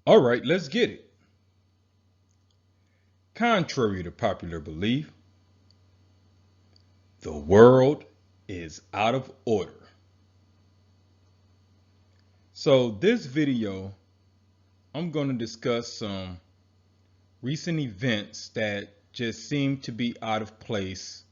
All right, let's get it. Contrary to popular belief, the world is out of order. So this video, I'm going to discuss some recent events that just seem to be out of place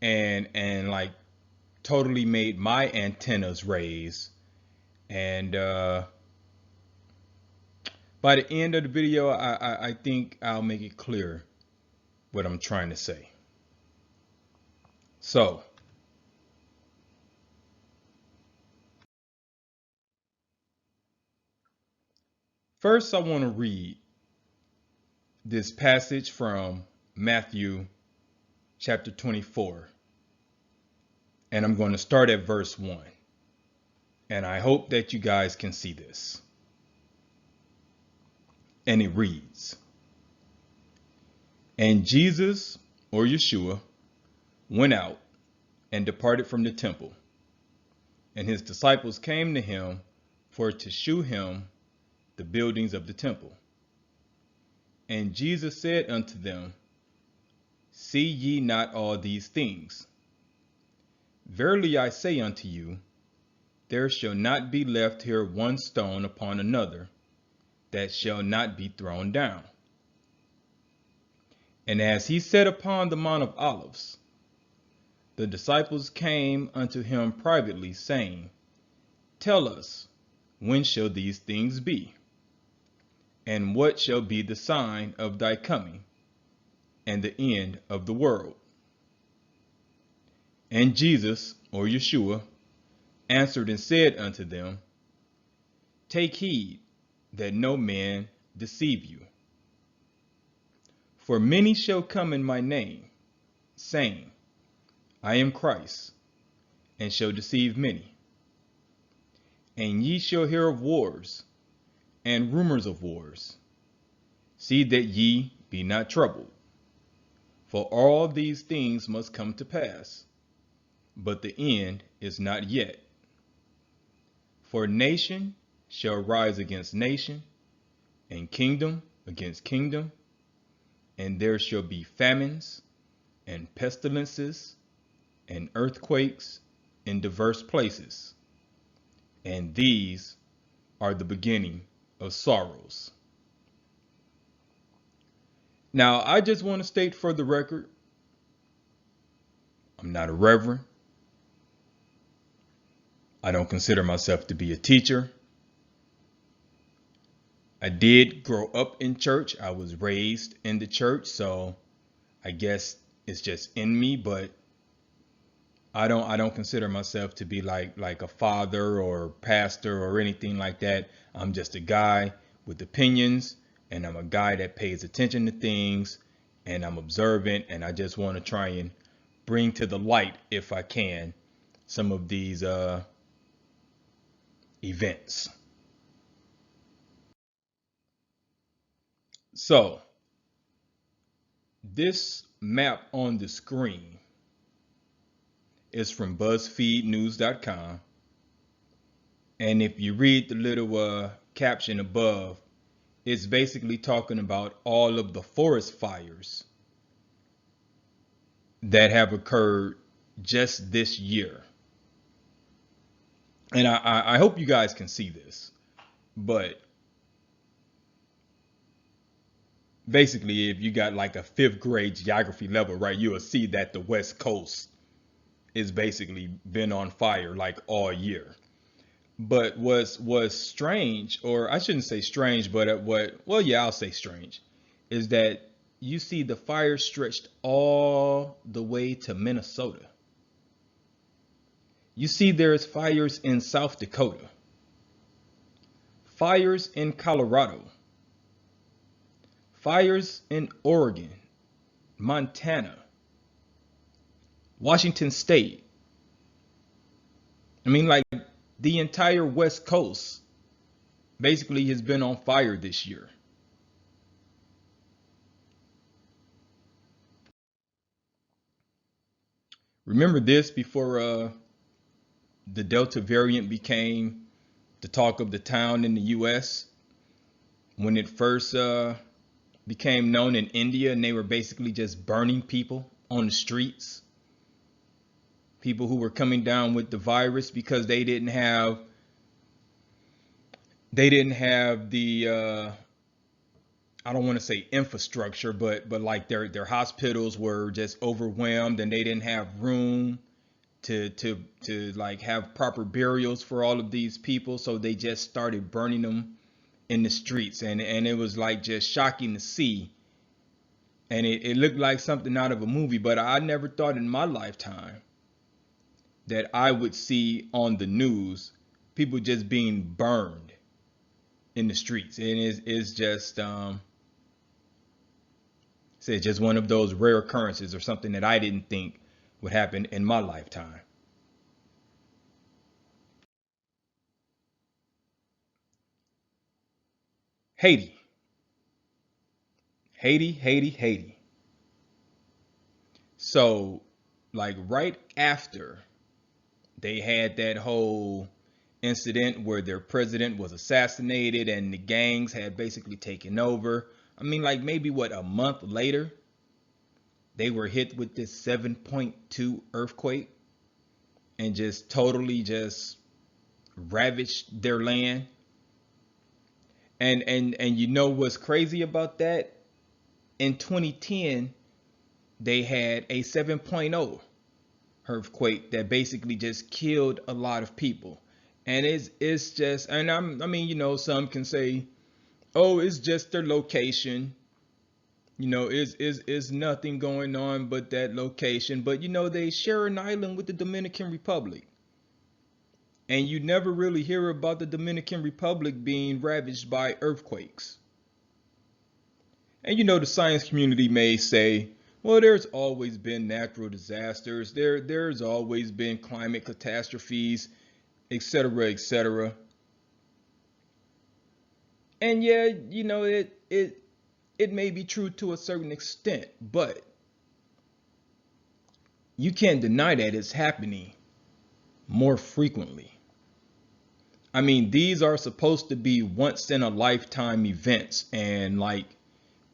and like totally made my antennas raise. And by the end of the video, I think I'll make it clear what I'm trying to say. So, first I want to read this passage from Matthew chapter 24. And I'm going to start at verse 1. And I hope that you guys can see this. And it reads, "And Jesus, or Yeshua, went out and departed from the temple. And his disciples came to him for to shew him the buildings of the temple. And Jesus said unto them, See ye not all these things? Verily I say unto you, there shall not be left here one stone upon another that shall not be thrown down. And as he sat upon the Mount of Olives, the disciples came unto him privately, saying, Tell us, when shall these things be? And what shall be the sign of thy coming, and the end of the world? And Jesus, or Yeshua, answered and said unto them, Take heed that no man deceive you. For many shall come in my name, saying, I am Christ, and shall deceive many. And ye shall hear of wars, and rumors of wars. See that ye be not troubled. For all these things must come to pass, but the end is not yet. For nation shall rise against nation, and kingdom against kingdom, and there shall be famines, and pestilences, and earthquakes in diverse places. And these are the beginning of sorrows." Now, I just want to state for the record, I'm not a reverend. I don't consider myself to be a teacher. I did grow up in church. I was raised in the church, so I guess it's just in me, but I don't consider myself to be like a father or pastor or anything like that. I'm just a guy with opinions, and I'm a guy that pays attention to things, and I'm observant, and I just want to try and bring to the light, if I can, some of these events. So, this map on the screen is from BuzzFeedNews.com. And if you read the little caption above, it's basically talking about all of the forest fires that have occurred just this year. And I hope you guys can see this, but basically, if you got like a 5th grade geography level, right, you will see that the West Coast is basically been on fire like all year. But was strange, or I shouldn't say strange, but I'll say strange, is that you see the fire stretched all the way to Minnesota. You see there's fires in South Dakota, fires in Colorado, fires in Oregon, Montana, Washington State. I mean, like, the entire West Coast basically has been on fire this year. Remember this before the Delta variant became the talk of the town in the US? when it first became known in India, and they were basically just burning people on the streets, people who were coming down with the virus because they didn't have the I don't want to say infrastructure, but like their hospitals were just overwhelmed, and they didn't have room to like have proper burials for all of these people, so they just started burning them in the streets, and it was like just shocking to see, and it looked like something out of a movie. But I never thought in my lifetime that I would see on the news people just being burned in the streets, and it's just it's just one of those rare occurrences or something that I didn't think would happen in my lifetime. Haiti, Haiti, Haiti, Haiti. So, like right after they had that whole incident where their president was assassinated and the gangs had basically taken over. I mean, like maybe what, a month later, they were hit with this 7.2 earthquake and just totally just ravaged their land. And you know what's crazy about that? In 2010, they had a 7.0 earthquake that basically just killed a lot of people. And it's just, and I mean, some can say, oh, it's just their location. Is nothing going on but that location. But they share an island with the Dominican Republic. And you never really hear about the Dominican Republic being ravaged by earthquakes. And the science community may say, well, there's always been natural disasters. There's always been climate catastrophes, etc., etc. And yeah, it may be true to a certain extent, but you can't deny that it's happening more frequently. I mean, these are supposed to be once in a lifetime events, and like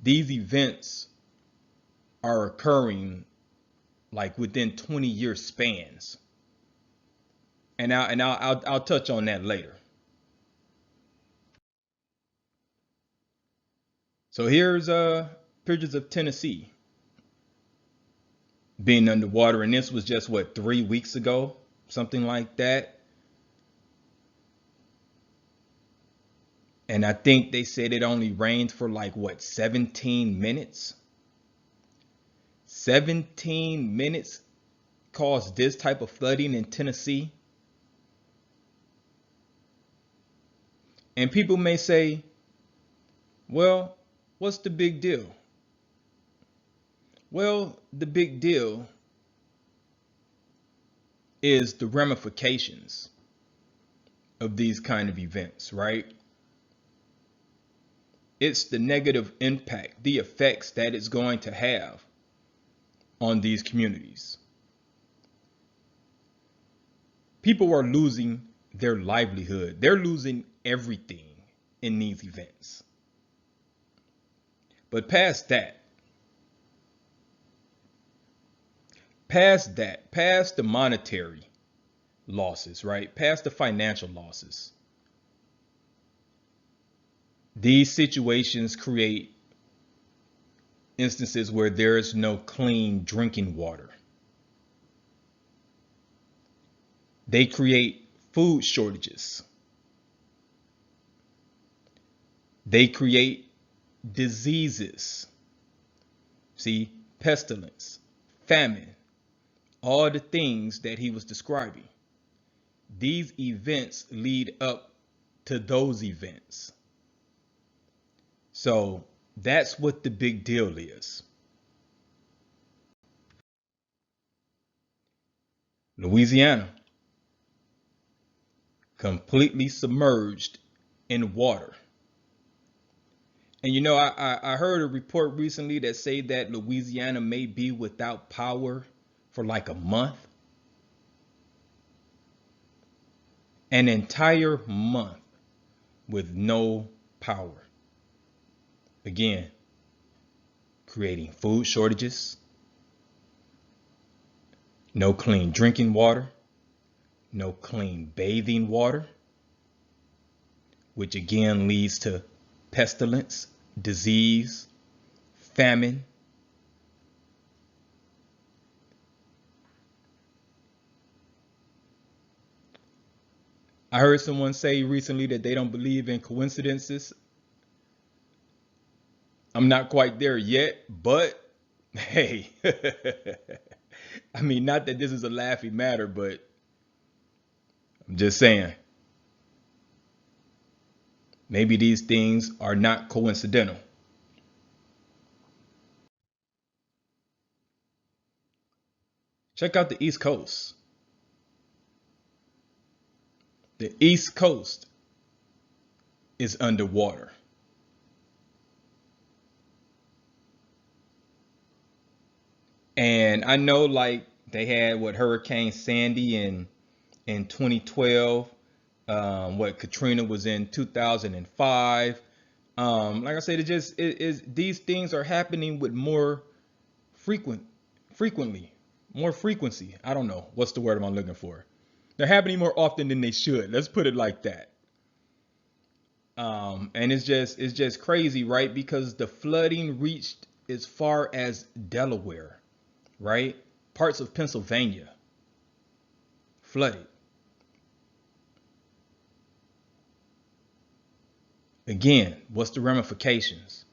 these events are occurring like within 20-year spans. And I'll touch on that later. So here's pictures of Tennessee being underwater, and this was just what, 3 weeks ago, something like that. And I think they said it only rained for like what, 17 minutes. 17 minutes caused this type of flooding in Tennessee. And people may say, well, what's the big deal? Well, the big deal is the ramifications of these kind of events, right? It's the negative impact, the effects that it's going to have on these communities. People are losing their livelihood. They're losing everything in these events. But past the monetary losses, right? Past the financial losses. These situations create instances where there is no clean drinking water. They create food shortages. They create diseases. See, pestilence, famine, all the things that he was describing. These events lead up to those events. So that's what the big deal is. Louisiana, completely submerged in water. And I heard a report recently that say that Louisiana may be without power for like a month. An entire month with no power. Again, creating food shortages, no clean drinking water, no clean bathing water, which again leads to pestilence, disease, famine. I heard someone say recently that they don't believe in coincidences. I'm not quite there yet, but hey, I mean, not that this is a laughing matter, but I'm just saying, maybe these things are not coincidental. Check out the East Coast. The East Coast is underwater. And I know like they had what Hurricane Sandy in 2012, what Katrina was in 2005. Like I said, it is these things are happening with more frequent frequently, more frequency. I don't know what's the word I'm looking for. They're happening more often than they should. Let's put it like that. And it's just crazy, right? Because the flooding reached as far as Delaware, right? Parts of Pennsylvania flooded. Again, what's the ramifications?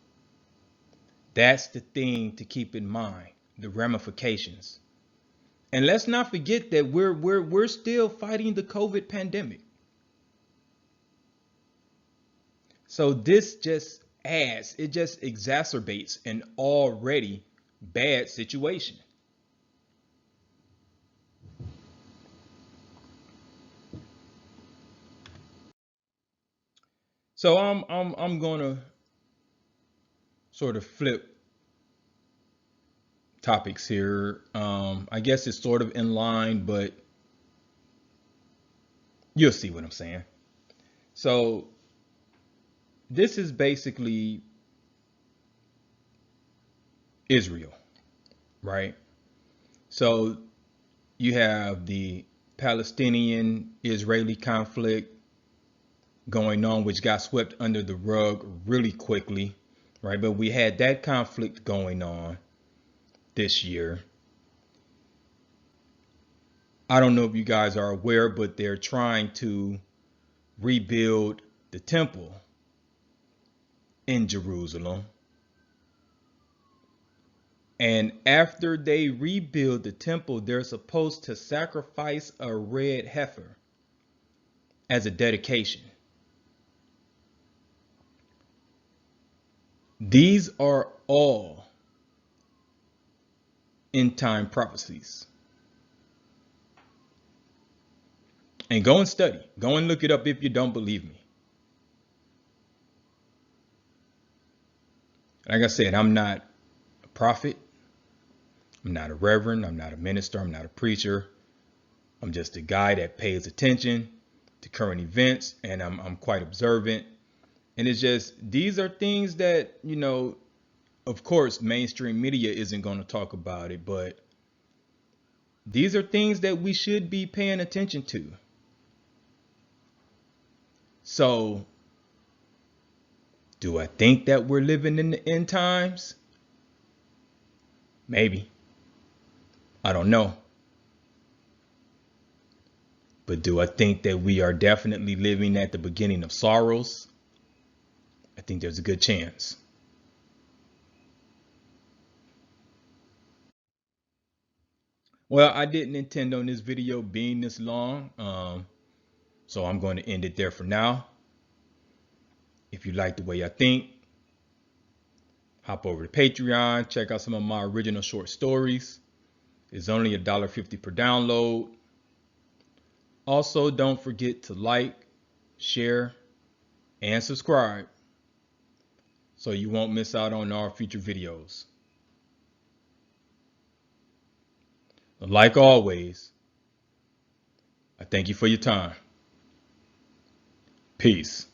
That's the thing to keep in mind, the ramifications. And let's not forget that we're still fighting the COVID pandemic. So this just adds, it just exacerbates an already bad situation. So I'm gonna sort of flip topics here. I guess it's sort of in line, but you'll see what I'm saying. So this is basically Israel, right? So you have the Palestinian Israeli conflict going on, which got swept under the rug really quickly, right? But we had that conflict going on this year. I don't know if you guys are aware, but they're trying to rebuild the temple in Jerusalem. And after they rebuild the temple, they're supposed to sacrifice a red heifer as a dedication. These are all end time prophecies. And go and study. Go and look it up if you don't believe me. Like I said, I'm not a prophet. I'm not a reverend. I'm not a minister. I'm not a preacher. I'm just a guy that pays attention to current events, and I'm quite observant. And it's just, these are things that, of course, mainstream media isn't going to talk about it, but these are things that we should be paying attention to. So, do I think that we're living in the end times? Maybe. I don't know. But do I think that we are definitely living at the beginning of sorrows? I think there's a good chance. Well, I didn't intend on this video being this long, so I'm going to end it there for now. If you like the way I think, hop over to Patreon, check out some of my original short stories. It's only $1.50 per download. Also, don't forget to like, share, and subscribe so you won't miss out on our future videos. Like always, I thank you for your time. Peace.